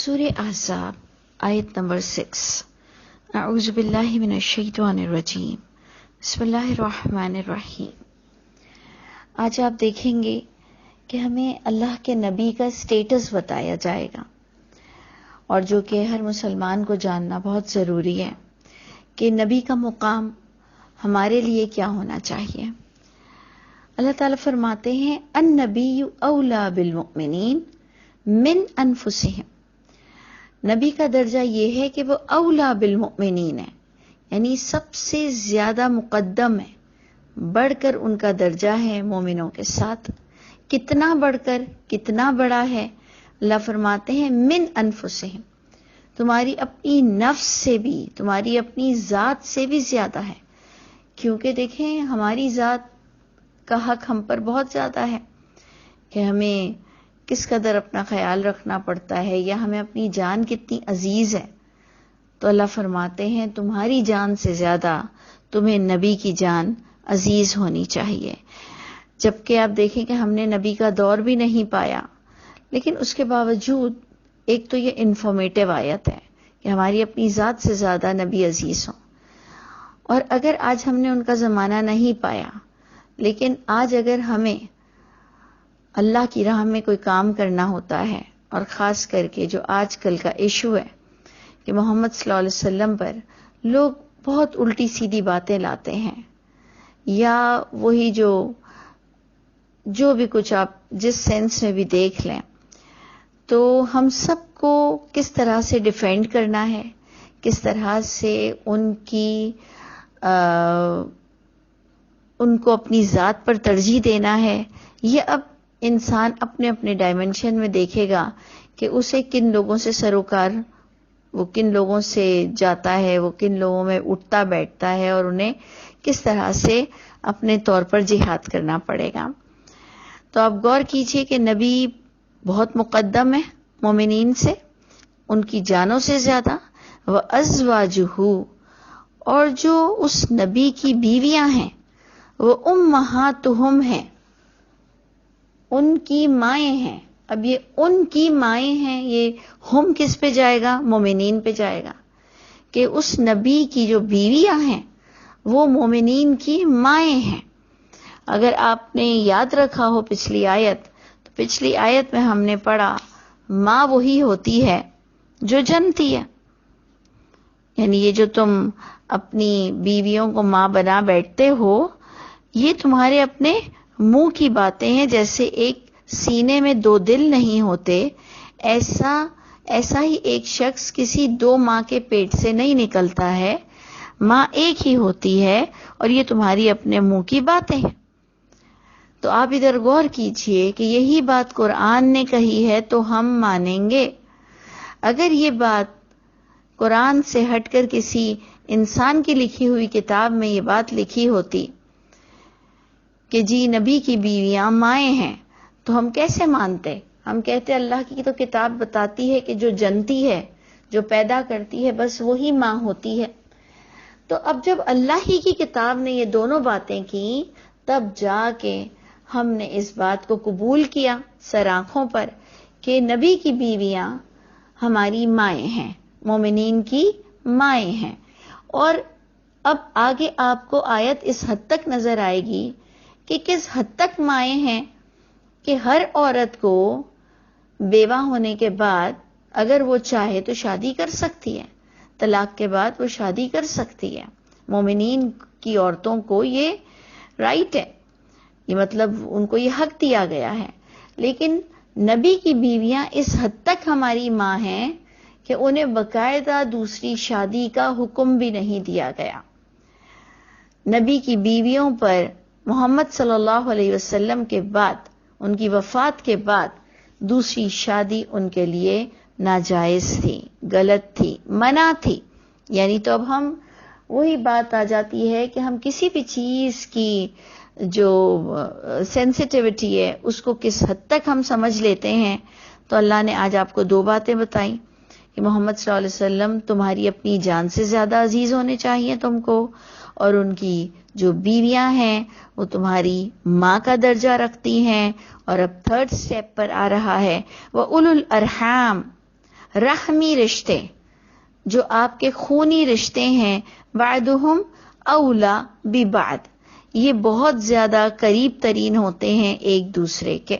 سورہ احزاب آیت نمبر 6۔ اعوذ باللہ من الشیطان الرجیم، بسم اللہ الرحمن الرحیم۔ آج آپ دیکھیں گے کہ ہمیں اللہ کے نبی کا سٹیٹس بتایا جائے گا، اور جو کہ ہر مسلمان کو جاننا بہت ضروری ہے کہ نبی کا مقام ہمارے لیے کیا ہونا چاہیے۔ اللہ تعالیٰ فرماتے ہیں النبی اولیٰ بالمؤمنین من انفسہم۔ نبی کا درجہ یہ ہے کہ وہ اولیٰ بالمؤمنین ہے، یعنی سب سے زیادہ مقدم ہے، بڑھ کر ان کا درجہ ہے مومنوں کے ساتھ۔ کتنا بڑھ کر، کتنا بڑا ہے؟ اللہ فرماتے ہیں من انفسہم، تمہاری اپنی نفس سے بھی، تمہاری اپنی ذات سے بھی زیادہ ہے۔ کیونکہ دیکھیں ہماری ذات کا حق ہم پر بہت زیادہ ہے کہ ہمیں کس قدر اپنا خیال رکھنا پڑتا ہے، یا ہمیں اپنی جان کتنی عزیز ہے۔ تو اللہ فرماتے ہیں تمہاری جان سے زیادہ تمہیں نبی کی جان عزیز ہونی چاہیے۔ جبکہ آپ دیکھیں کہ ہم نے نبی کا دور بھی نہیں پایا، لیکن اس کے باوجود ایک تو یہ انفارمیٹیو آیت ہے کہ ہماری اپنی ذات سے زیادہ نبی عزیز ہوں۔ اور اگر آج ہم نے ان کا زمانہ نہیں پایا، لیکن آج اگر ہمیں اللہ کی راہ میں کوئی کام کرنا ہوتا ہے، اور خاص کر کے جو آج کل کا ایشو ہے کہ محمد صلی اللہ علیہ وسلم پر لوگ بہت الٹی سیدھی باتیں لاتے ہیں، یا وہی جو بھی کچھ آپ جس سینس میں بھی دیکھ لیں، تو ہم سب کو کس طرح سے ڈیفینڈ کرنا ہے، کس طرح سے ان کو اپنی ذات پر ترجیح دینا ہے، یہ اب انسان اپنے اپنے ڈائمنشن میں دیکھے گا کہ اسے کن لوگوں سے سروکار، وہ کن لوگوں سے جاتا ہے، وہ کن لوگوں میں اٹھتا بیٹھتا ہے، اور انہیں کس طرح سے اپنے طور پر جہاد کرنا پڑے گا۔ تو آپ غور کیجئے کہ نبی بہت مقدم ہے مومنین سے، ان کی جانوں سے زیادہ۔ وَأَزْوَاجُهُ، اور جو اس نبی کی بیویاں ہیں وہ اُمَّهَاتُهُمْ ہیں، ان کی مائیں ہیں۔ اب یہ ان کی مائیں ہیں، یہ ہم کس پہ جائے گا؟ مومنین پہ جائے گا، کہ اس نبی کی جو بیویاں ہیں وہ مومنین کی مائیں ہیں۔ اگر آپ نے یاد رکھا ہو پچھلی آیت، تو پچھلی آیت میں ہم نے پڑھا ماں وہی ہوتی ہے جو جنتی ہے، یعنی یہ جو تم اپنی بیویوں کو ماں بنا بیٹھتے ہو، یہ تمہارے اپنے منہ کی باتیں ہیں۔ جیسے ایک سینے میں دو دل نہیں ہوتے، ایسا ہی ایک شخص کسی دو ماں کے پیٹ سے نہیں نکلتا ہے، ماں ایک ہی ہوتی ہے، اور یہ تمہاری اپنے منہ کی باتیں ہیں۔ تو آپ ادھر غور کیجئے کہ یہی بات قرآن نے کہی ہے تو ہم مانیں گے۔ اگر یہ بات قرآن سے ہٹ کر کسی انسان کی لکھی ہوئی کتاب میں یہ بات لکھی ہوتی کہ جی نبی کی بیویاں مائیں ہیں، تو ہم کیسے مانتے؟ ہم کہتے اللہ کی تو کتاب بتاتی ہے کہ جو جنتی ہے، جو پیدا کرتی ہے، بس وہی ماں ہوتی ہے۔ تو اب جب اللہ ہی کی کتاب نے یہ دونوں باتیں کی، تب جا کے ہم نے اس بات کو قبول کیا سر آنکھوں پر کہ نبی کی بیویاں ہماری مائیں ہیں، مومنین کی مائیں ہیں۔ اور اب آگے آپ کو آیت اس حد تک نظر آئے گی کہ کس حد تک مائیں ہیں کہ ہر عورت کو بیوہ ہونے کے بعد اگر وہ چاہے تو شادی کر سکتی ہے، طلاق کے بعد وہ شادی کر سکتی ہے۔ مومنین کی عورتوں کو یہ رائٹ ہے، یہ مطلب ان کو یہ حق دیا گیا ہے۔ لیکن نبی کی بیویاں اس حد تک ہماری ماں ہیں کہ انہیں باقاعدہ دوسری شادی کا حکم بھی نہیں دیا گیا۔ نبی کی بیویوں پر محمد صلی اللہ علیہ وسلم کے بعد، ان کی وفات کے بعد، دوسری شادی ان کے لیے ناجائز تھی، غلط تھی، منع تھی۔ یعنی تو اب ہم وہی بات آ جاتی ہے کہ ہم کسی بھی چیز کی جو سینسٹیوٹی ہے اس کو کس حد تک ہم سمجھ لیتے ہیں۔ تو اللہ نے آج آپ کو دو باتیں بتائیں کہ محمد صلی اللہ علیہ وسلم تمہاری اپنی جان سے زیادہ عزیز ہونے چاہیے تم کو، اور ان کی جو بیویاں ہیں وہ تمہاری ماں کا درجہ رکھتی ہیں۔ اور اب تھرڈ سٹیپ پر آ رہا ہے وَأُولُو الْأَرْحَامِ، رحمی رشتے جو آپ کے خونی رشتے ہیں، بعدہم اولا ببعد، یہ بہت زیادہ قریب ترین ہوتے ہیں ایک دوسرے کے۔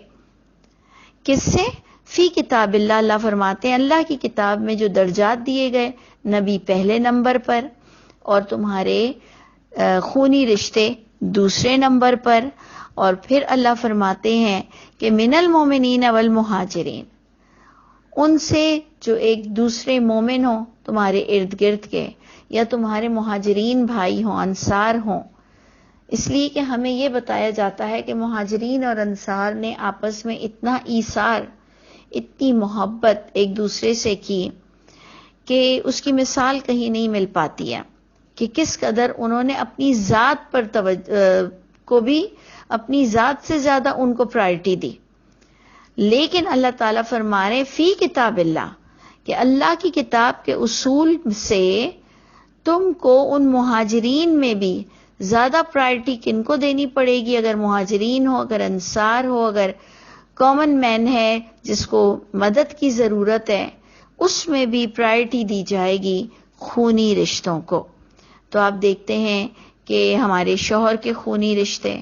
کس سے؟ فی کتاب اللہ، اللہ فرماتے ہیں اللہ کی کتاب میں جو درجات دیے گئے، نبی پہلے نمبر پر اور تمہارے خونی رشتے دوسرے نمبر پر، اور پھر اللہ فرماتے ہیں کہ من المومنین والمہاجرین، ان سے جو ایک دوسرے مومن ہوں تمہارے ارد گرد کے، یا تمہارے مہاجرین بھائی ہوں، انصار ہوں، اس لیے کہ ہمیں یہ بتایا جاتا ہے کہ مہاجرین اور انصار نے آپس میں اتنا ایثار، اتنی محبت ایک دوسرے سے کی کہ اس کی مثال کہیں نہیں مل پاتی ہے کہ کس قدر انہوں نے اپنی ذات پر کو بھی اپنی ذات سے زیادہ ان کو پرائرٹی دی۔ لیکن اللہ تعالیٰ فرما رہے فی کتاب اللہ، کہ اللہ کی کتاب کے اصول سے تم کو ان مہاجرین میں بھی زیادہ پرائرٹی کن کو دینی پڑے گی؟ اگر مہاجرین ہو، اگر انصار ہو، اگر کامن مین ہے جس کو مدد کی ضرورت ہے، اس میں بھی پرائرٹی دی جائے گی خونی رشتوں کو۔ تو آپ دیکھتے ہیں کہ ہمارے شوہر کے خونی رشتے،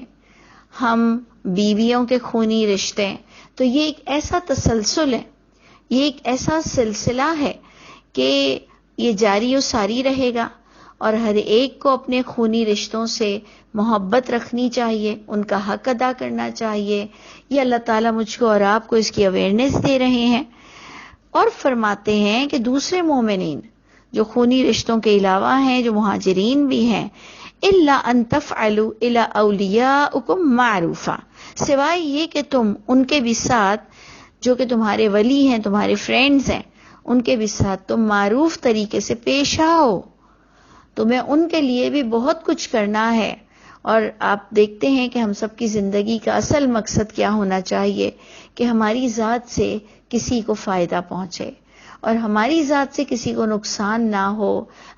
ہم بیویوں کے خونی رشتے، تو یہ ایک ایسا تسلسل ہے، یہ ایک ایسا سلسلہ ہے کہ یہ جاری و ساری رہے گا، اور ہر ایک کو اپنے خونی رشتوں سے محبت رکھنی چاہیے، ان کا حق ادا کرنا چاہیے۔ یہ اللہ تعالیٰ مجھ کو اور آپ کو اس کی اویئرنیس دے رہے ہیں، اور فرماتے ہیں کہ دوسرے مومنین جو خونی رشتوں کے علاوہ ہیں، جو مہاجرین بھی ہیں، الا ان تفعلوا الى اولیاءکم معروفا، سوائے یہ کہ تم ان کے بھی ساتھ جو کہ تمہارے ولی ہیں، تمہارے فرینڈز ہیں، ان کے بھی ساتھ تم معروف طریقے سے پیش آؤ۔ تمہیں ان کے لیے بھی بہت کچھ کرنا ہے، اور آپ دیکھتے ہیں کہ ہم سب کی زندگی کا اصل مقصد کیا ہونا چاہیے کہ ہماری ذات سے کسی کو فائدہ پہنچے اور ہماری ذات سے کسی کو نقصان نہ ہو،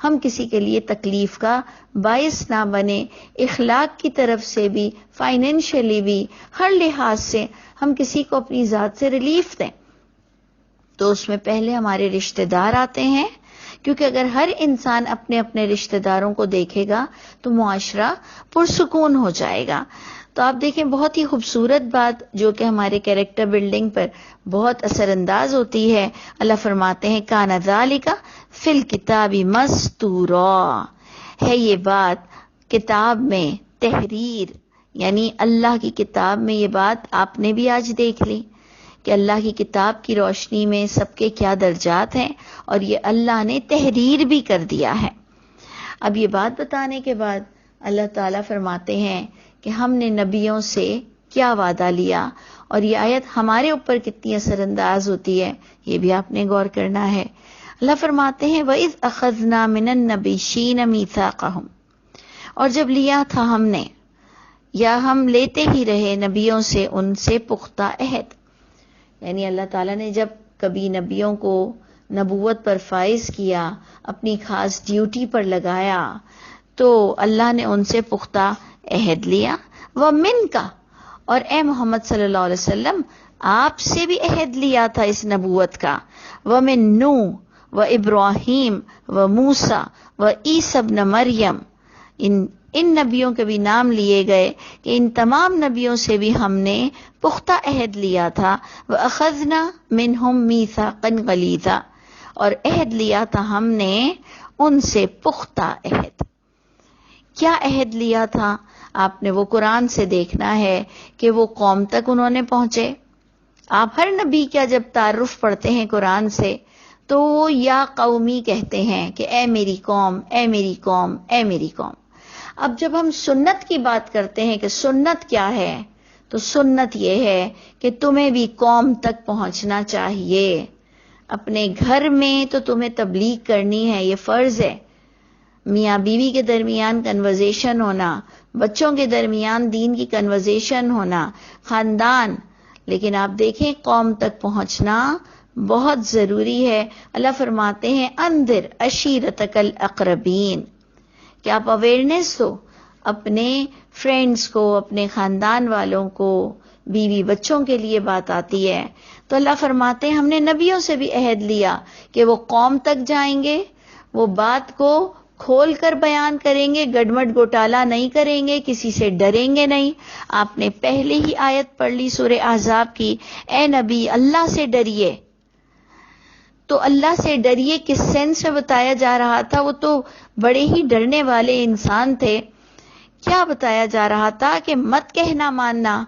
ہم کسی کے لیے تکلیف کا باعث نہ بنے، اخلاق کی طرف سے بھی، فائنینشلی بھی، ہر لحاظ سے ہم کسی کو اپنی ذات سے ریلیف دیں۔ تو اس میں پہلے ہمارے رشتہ دار آتے ہیں، کیونکہ اگر ہر انسان اپنے اپنے رشتہ داروں کو دیکھے گا تو معاشرہ پرسکون ہو جائے گا۔ تو آپ دیکھیں بہت ہی خوبصورت بات جو کہ ہمارے کیریکٹر بلڈنگ پر بہت اثر انداز ہوتی ہے، اللہ فرماتے ہیں کان ذالک فی الکتاب مستورا، ہے یہ بات کتاب میں تحریر، یعنی اللہ کی کتاب میں یہ بات آپ نے بھی آج دیکھ لی کہ اللہ کی کتاب کی روشنی میں سب کے کیا درجات ہیں، اور یہ اللہ نے تحریر بھی کر دیا ہے۔ اب یہ بات بتانے کے بعد اللہ تعالیٰ فرماتے ہیں کہ ہم نے نبیوں سے کیا وعدہ لیا، اور یہ آیت ہمارے اوپر کتنی اثر انداز ہوتی ہے یہ بھی آپ نے غور کرنا ہے۔ اللہ فرماتے ہیں وَإِذْ أَخَذْنَا مِنَ النَّبِيِّينَ مِيثَاقَهُمْ، اور جب لیا تھا ہم نے، یا ہم لیتے ہی رہے نبیوں سے ان سے پختہ عہد، یعنی اللہ تعالیٰ نے جب کبھی نبیوں کو نبوت پر فائز کیا، اپنی خاص ڈیوٹی پر لگایا، تو اللہ نے ان سے پختہ عہد لیا۔ وَمِنْكَ، اور اے محمد صلی اللہ علیہ وسلم آپ سے بھی عہد لیا تھا اس نبوت کا۔ وَمِن نوح وَإِبْرَاهِيمَ وَمُوسَى وَعِیسیٰ ابْنَ مَرْیَم، ان نبیوں کے بھی نام لیے گئے کہ ان تمام نبیوں سے بھی ہم نے پختہ عہد لیا تھا۔ وَأَخَذْنَا مِنْهُمْ مِيثَاقًا غَلِيظًا، اور عہد لیا تھا ہم نے ان سے پختہ عہد۔ کیا عہد لیا تھا؟ آپ نے وہ قرآن سے دیکھنا ہے کہ وہ قوم تک انہوں نے پہنچے۔ آپ ہر نبی کا جب تعارف پڑھتے ہیں قرآن سے تو وہ یا قومی کہتے ہیں کہ اے میری قوم، اے میری قوم، اے میری قوم۔ اب جب ہم سنت کی بات کرتے ہیں کہ سنت کیا ہے، تو سنت یہ ہے کہ تمہیں بھی قوم تک پہنچنا چاہیے۔ اپنے گھر میں تو تمہیں تبلیغ کرنی ہے، یہ فرض ہے۔ میاں بیوی کے درمیان کنورزیشن ہونا، بچوں کے درمیان دین کی کنورزیشن ہونا، خاندان، لیکن آپ دیکھیں قوم تک پہنچنا بہت ضروری ہے۔ اللہ فرماتے ہیں انذر عشیرتک الاقربین، کہ آپ اویئرنیس دو اپنے فرینڈز کو، اپنے خاندان والوں کو، بیوی بچوں کے لیے بات آتی ہے تو اللہ فرماتے ہیں ہم نے نبیوں سے بھی عہد لیا کہ وہ قوم تک جائیں گے، وہ بات کو کھول کر بیان کریں گے، گڑمٹ گوٹالا نہیں کریں گے، کسی سے ڈریں گے نہیں۔ آپ نے پہلے ہی آیت پڑھ لی سورہ احزاب کی، اے نبی اللہ سے ڈریے۔ تو اللہ سے ڈریے کس سینس میں بتایا جا رہا تھا؟ وہ تو بڑے ہی ڈرنے والے انسان تھے۔ کیا بتایا جا رہا تھا کہ مت کہنا ماننا،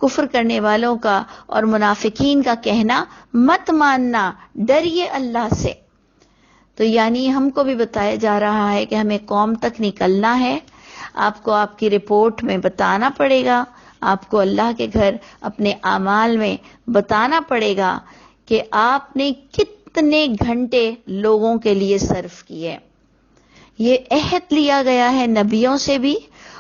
کفر کرنے والوں کا اور منافقین کا کہنا مت ماننا، ڈریے اللہ سے۔ تو یعنی ہم کو بھی بتایا جا رہا ہے کہ ہمیں قوم تک نکلنا ہے، آپ کو آپ کی رپورٹ میں بتانا پڑے گا، آپ کو اللہ کے گھر اپنے اعمال میں بتانا پڑے گا کہ آپ نے کتنے گھنٹے لوگوں کے لیے صرف کیے۔ یہ عہد لیا گیا ہے نبیوں سے بھی،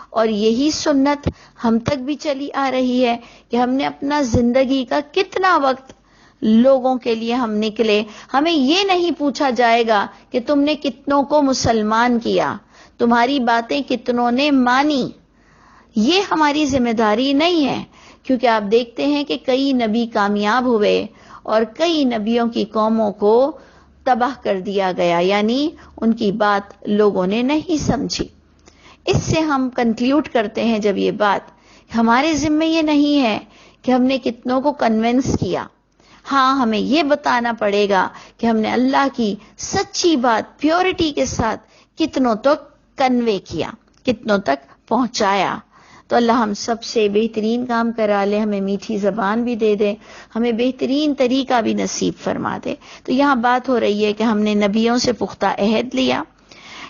اور یہی سنت ہم تک بھی چلی آ رہی ہے کہ ہم نے اپنا زندگی کا کتنا وقت لوگوں کے لیے ہم نکلے۔ ہمیں یہ نہیں پوچھا جائے گا کہ تم نے کتنوں کو مسلمان کیا، تمہاری باتیں کتنوں نے مانی، یہ ہماری ذمہ داری نہیں ہے، کیونکہ آپ دیکھتے ہیں کہ کئی نبی کامیاب ہوئے اور کئی نبیوں کی قوموں کو تباہ کر دیا گیا، یعنی ان کی بات لوگوں نے نہیں سمجھی۔ اس سے ہم کنکلیوڈ کرتے ہیں جب یہ بات، ہمارے ذمہ یہ نہیں ہے کہ ہم نے کتنوں کو کنونس کیا، ہاں ہمیں یہ بتانا پڑے گا کہ ہم نے اللہ کی سچی بات پیورٹی کے ساتھ کتنوں تک کنوے کیا، کتنوں تک پہنچایا۔ تو اللہ ہم سب سے بہترین کام کرا لے، ہمیں میٹھی زبان بھی دے دے، ہمیں بہترین طریقہ بھی نصیب فرما دے۔ تو یہاں بات ہو رہی ہے کہ ہم نے نبیوں سے پختہ عہد لیا۔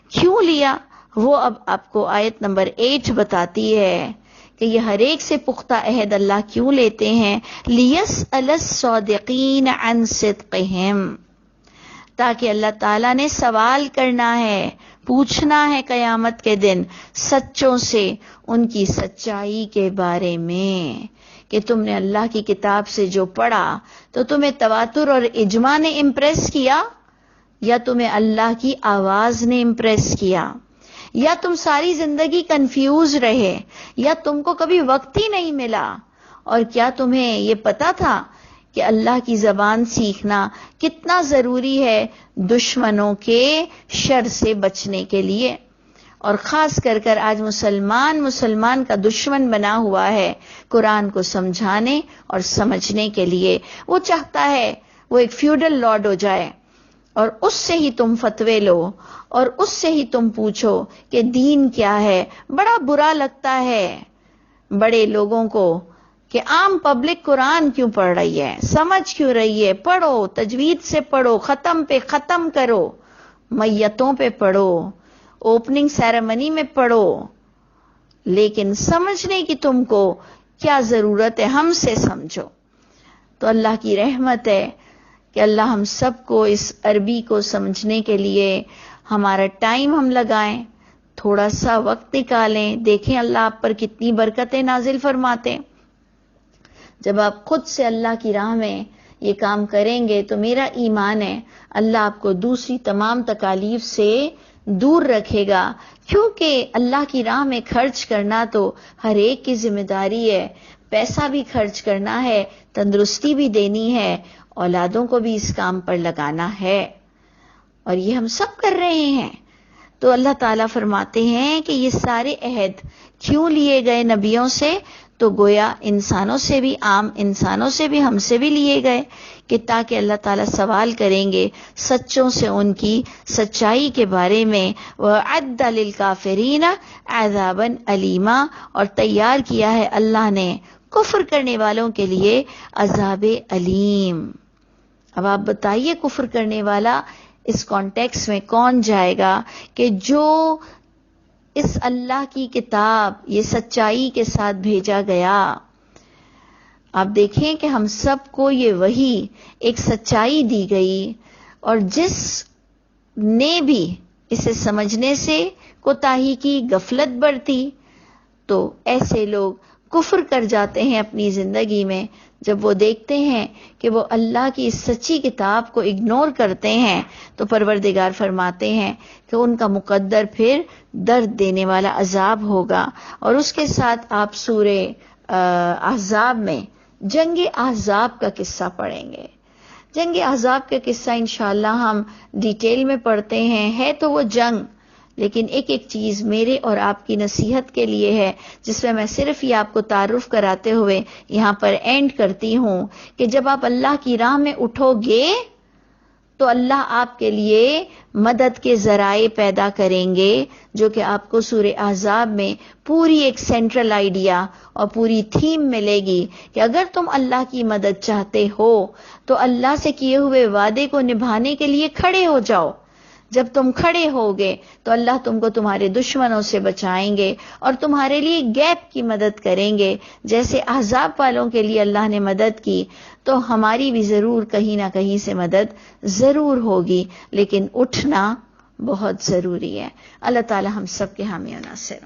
کیوں لیا وہ اب آپ کو آیت نمبر 8 بتاتی ہے کہ یہ ہر ایک سے پختہ عہد اللہ کیوں لیتے ہیں، لِيَسْأَلَ الصَّادِقِينَ عَنْ صِدْقِهِمْ، تاکہ اللہ تعالیٰ نے سوال کرنا ہے، پوچھنا ہے قیامت کے دن سچوں سے ان کی سچائی کے بارے میں، کہ تم نے اللہ کی کتاب سے جو پڑھا تو تمہیں تواتر اور اجماع نے امپریس کیا، یا تمہیں اللہ کی آواز نے امپریس کیا، یا تم ساری زندگی کنفیوز رہے، یا تم کو کبھی وقت ہی نہیں ملا، اور کیا تمہیں یہ پتا تھا کہ اللہ کی زبان سیکھنا کتنا ضروری ہے دشمنوں کے شر سے بچنے کے لیے؟ اور خاص کر آج مسلمان کا دشمن بنا ہوا ہے قرآن کو سمجھانے اور سمجھنے کے لیے۔ وہ چاہتا ہے وہ ایک فیوڈل لارڈ ہو جائے اور اس سے ہی تم فتوے لو اور اس سے ہی تم پوچھو کہ دین کیا ہے۔ بڑا برا لگتا ہے بڑے لوگوں کو کہ عام پبلک قرآن کیوں پڑھ رہی ہے، سمجھ کیوں رہی ہے، پڑھو، تجوید سے پڑھو، ختم پہ ختم کرو، میتوں پہ پڑھو، اوپننگ سیریمنی میں پڑھو، لیکن سمجھنے کی تم کو کیا ضرورت ہے، ہم سے سمجھو۔ تو اللہ کی رحمت ہے کہ اللہ ہم سب کو اس عربی کو سمجھنے کے لیے ہمارا ٹائم ہم لگائیں، تھوڑا سا وقت نکالیں، دیکھیں اللہ آپ پر کتنی برکتیں نازل فرماتے۔ جب آپ خود سے اللہ کی راہ میں یہ کام کریں گے تو میرا ایمان ہے اللہ آپ کو دوسری تمام تکالیف سے دور رکھے گا، کیونکہ اللہ کی راہ میں خرچ کرنا تو ہر ایک کی ذمہ داری ہے، پیسہ بھی خرچ کرنا ہے، تندرستی بھی دینی ہے، اولادوں کو بھی اس کام پر لگانا ہے، اور یہ ہم سب کر رہے ہیں۔ تو اللہ تعالیٰ فرماتے ہیں کہ یہ سارے عہد کیوں لیے گئے نبیوں سے، تو گویا انسانوں سے بھی، عام انسانوں سے بھی، ہم سے بھی لیے گئے کہ تاکہ اللہ تعالیٰ سوال کریں گے سچوں سے ان کی سچائی کے بارے میں۔ وَأَعَدَّ لِلْكَافِرِينَ عَذَابًا أَلِيمًا، اور تیار کیا ہے اللہ نے کفر کرنے والوں کے لیے عذاب علیم۔ اب آپ بتائیے کفر کرنے والا اس کانٹیکس میں کون جائے گا کہ جو اس اللہ کی کتاب یہ سچائی کے ساتھ بھیجا گیا۔ آپ دیکھیں کہ ہم سب کو یہ وحی ایک سچائی دی گئی، اور جس نے بھی اسے سمجھنے سے کوتاہی کی، غفلت برتی، تو ایسے لوگ کفر کر جاتے ہیں اپنی زندگی میں جب وہ دیکھتے ہیں کہ وہ اللہ کی اس سچی کتاب کو اگنور کرتے ہیں، تو پروردگار فرماتے ہیں کہ ان کا مقدر پھر درد دینے والا عذاب ہوگا۔ اور اس کے ساتھ آپ سورہ احزاب میں جنگ احزاب کا قصہ پڑھیں گے. جنگ احزاب کا قصہ انشاءاللہ ہم ڈیٹیل میں پڑھتے ہیں. ہے تو وہ جنگ، لیکن ایک ایک چیز میرے اور آپ کی نصیحت کے لیے ہے، جس میں صرف یہ آپ کو تعارف کراتے ہوئے یہاں پر اینڈ کرتی ہوں کہ جب آپ اللہ کی راہ میں اٹھو گے تو اللہ آپ کے لیے مدد کے ذرائع پیدا کریں گے، جو کہ آپ کو سورہ احزاب میں پوری ایک سینٹرل آئیڈیا اور پوری تھیم ملے گی کہ اگر تم اللہ کی مدد چاہتے ہو تو اللہ سے کیے ہوئے وعدے کو نبھانے کے لیے کھڑے ہو جاؤ. جب تم کھڑے ہوگے تو اللہ تم کو تمہارے دشمنوں سے بچائیں گے اور تمہارے لیے گیپ کی مدد کریں گے. جیسے احزاب والوں کے لیے اللہ نے مدد کی تو ہماری بھی ضرور کہیں نہ کہیں سے مدد ضرور ہوگی، لیکن اٹھنا بہت ضروری ہے. اللہ تعالی ہم سب کے حامی و ناصر ہوں.